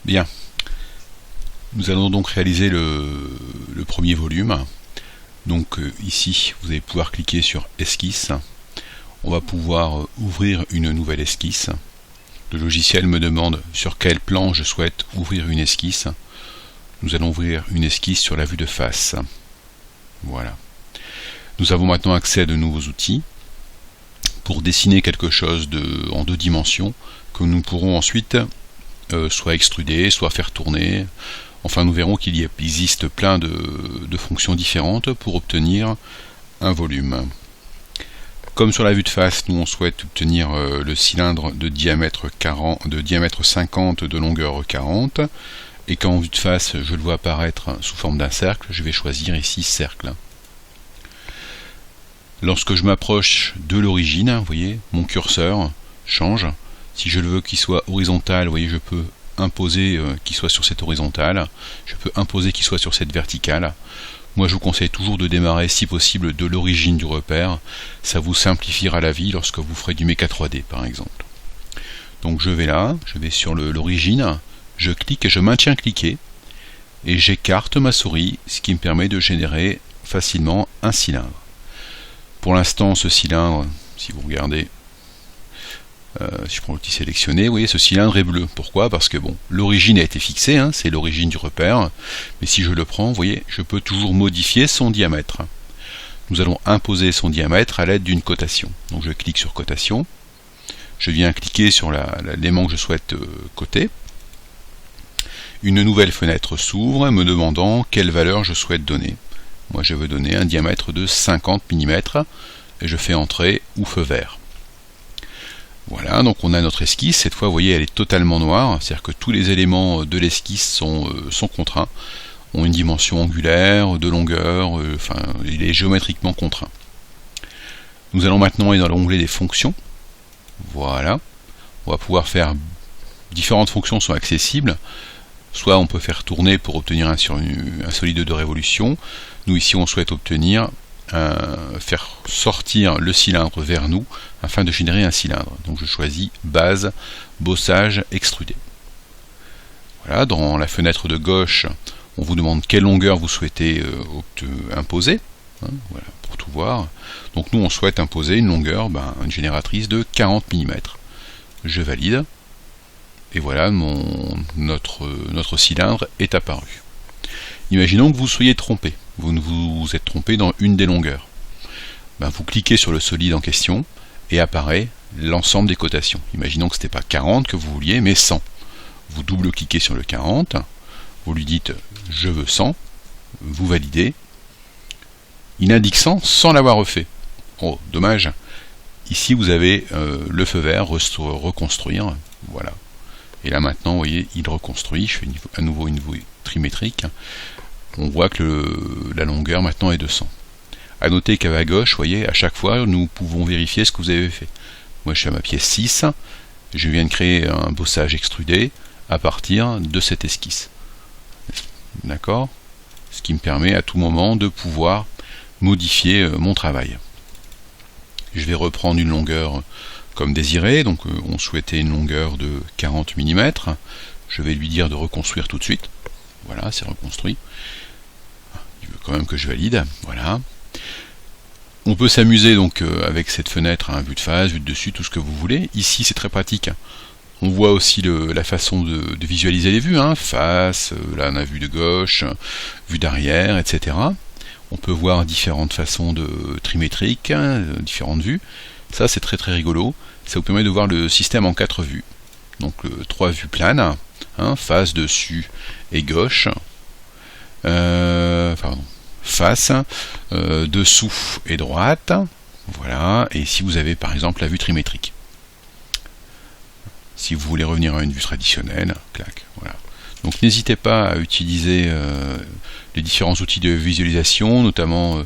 Bien, nous allons donc réaliser le premier volume. Donc ici, vous allez pouvoir cliquer sur Esquisse. On va pouvoir ouvrir une nouvelle esquisse. Le logiciel me demande sur quel plan je souhaite ouvrir une esquisse. Nous allons ouvrir une esquisse sur la vue de face. Voilà. Nous avons maintenant accès à de nouveaux outils pour dessiner quelque chose en 2 dimensions que nous pourrons ensuite soit extruder, soit faire tourner. Enfin, nous verrons qu'il existe plein de fonctions différentes pour obtenir un volume. Comme sur la vue de face, nous on souhaite obtenir le cylindre de diamètre 50, de longueur 40, et qu'en vue de face, je le vois apparaître sous forme d'un cercle, je vais choisir ici cercle. Lorsque je m'approche de l'origine, vous voyez, mon curseur change. Si je le veux qu'il soit horizontal, vous voyez, je peux imposer qu'il soit sur cette horizontale, je peux imposer qu'il soit sur cette verticale. Moi je vous conseille toujours de démarrer si possible de l'origine du repère, ça vous simplifiera la vie lorsque vous ferez du Mecha 3D par exemple. Donc je vais là, je vais sur l'origine, je clique et je maintiens cliqué, et j'écarte ma souris, ce qui me permet de générer facilement un cylindre. Pour l'instant ce cylindre, si vous regardez, si je prends l'outil sélectionné, vous voyez ce cylindre est bleu. Pourquoi? Parce que bon, l'origine a été fixée, hein, c'est l'origine du repère, mais si je le prends, vous voyez, je peux toujours modifier son diamètre. Nous allons imposer son diamètre à l'aide d'une cotation. Donc je clique sur cotation, je viens cliquer sur l'élément que je souhaite coter. Une nouvelle fenêtre s'ouvre me demandant quelle valeur je souhaite donner. Moi je veux donner un diamètre de 50 mm et je fais entrer ou feu vert. Voilà, donc on a notre esquisse. Cette fois, vous voyez, elle est totalement noire, c'est-à-dire que tous les éléments de l'esquisse sont contraints, ont une dimension angulaire, de longueur, enfin, il est géométriquement contraint. Nous allons maintenant aller dans l'onglet des fonctions. Voilà, on va pouvoir faire différentes fonctions sont accessibles. Soit on peut faire tourner pour obtenir un solide de révolution. Nous ici, on souhaite obtenir faire sortir le cylindre vers nous afin de générer un cylindre. Donc je choisis base, bossage, extrudé. Voilà, dans la fenêtre de gauche, on vous demande quelle longueur vous souhaitez imposer. Hein, voilà, pour tout voir. Donc nous on souhaite imposer une longueur, une génératrice de 40 mm. Je valide. Et voilà, notre cylindre est apparu. Imaginons que vous soyez trompé. Vous vous êtes trompé dans une des longueurs. Vous cliquez sur le solide en question et apparaît l'ensemble des cotations. Imaginons que ce n'était pas 40 que vous vouliez, mais 100. Vous double-cliquez sur le 40, vous lui dites « je veux 100 », vous validez. Il indique 100 sans l'avoir refait. Oh, dommage. Ici, vous avez le feu vert, reconstruire. Voilà. Et là maintenant, vous voyez, il reconstruit. Je fais à nouveau une vue trimétrique. On voit que la longueur maintenant est de 100. A noter qu'à gauche, vous voyez, à chaque fois, nous pouvons vérifier ce que vous avez fait. Moi, je suis à ma pièce 6. Je viens de créer un bossage extrudé à partir de cette esquisse. D'accord? Ce qui me permet à tout moment de pouvoir modifier mon travail. Je vais reprendre une longueur comme désiré. Donc, on souhaitait une longueur de 40 mm. Je vais lui dire de reconstruire tout de suite. Voilà, c'est reconstruit. Il veut quand même que je valide. Voilà. On peut s'amuser donc avec cette fenêtre, hein, vue de face, vue de dessus, tout ce que vous voulez. Ici, c'est très pratique. On voit aussi la façon de visualiser les vues. Hein, face, là on a vue de gauche, vue d'arrière, etc. On peut voir différentes façons de trimétriques, hein, différentes vues. Ça, c'est très très rigolo. Ça vous permet de voir le système en 4 vues. Donc 3 vues planes. Hein, face, dessus et gauche, face, dessous et droite, voilà, et ici vous avez par exemple la vue trimétrique. Si vous voulez revenir à une vue traditionnelle, clac, voilà. Donc n'hésitez pas à utiliser les différents outils de visualisation, notamment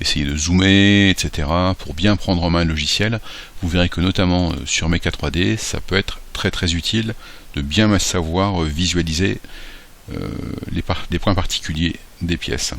essayer de zoomer, etc., pour bien prendre en main le logiciel. Vous verrez que notamment sur Mecha 3D, ça peut être très très utile de bien savoir visualiser les points particuliers des pièces.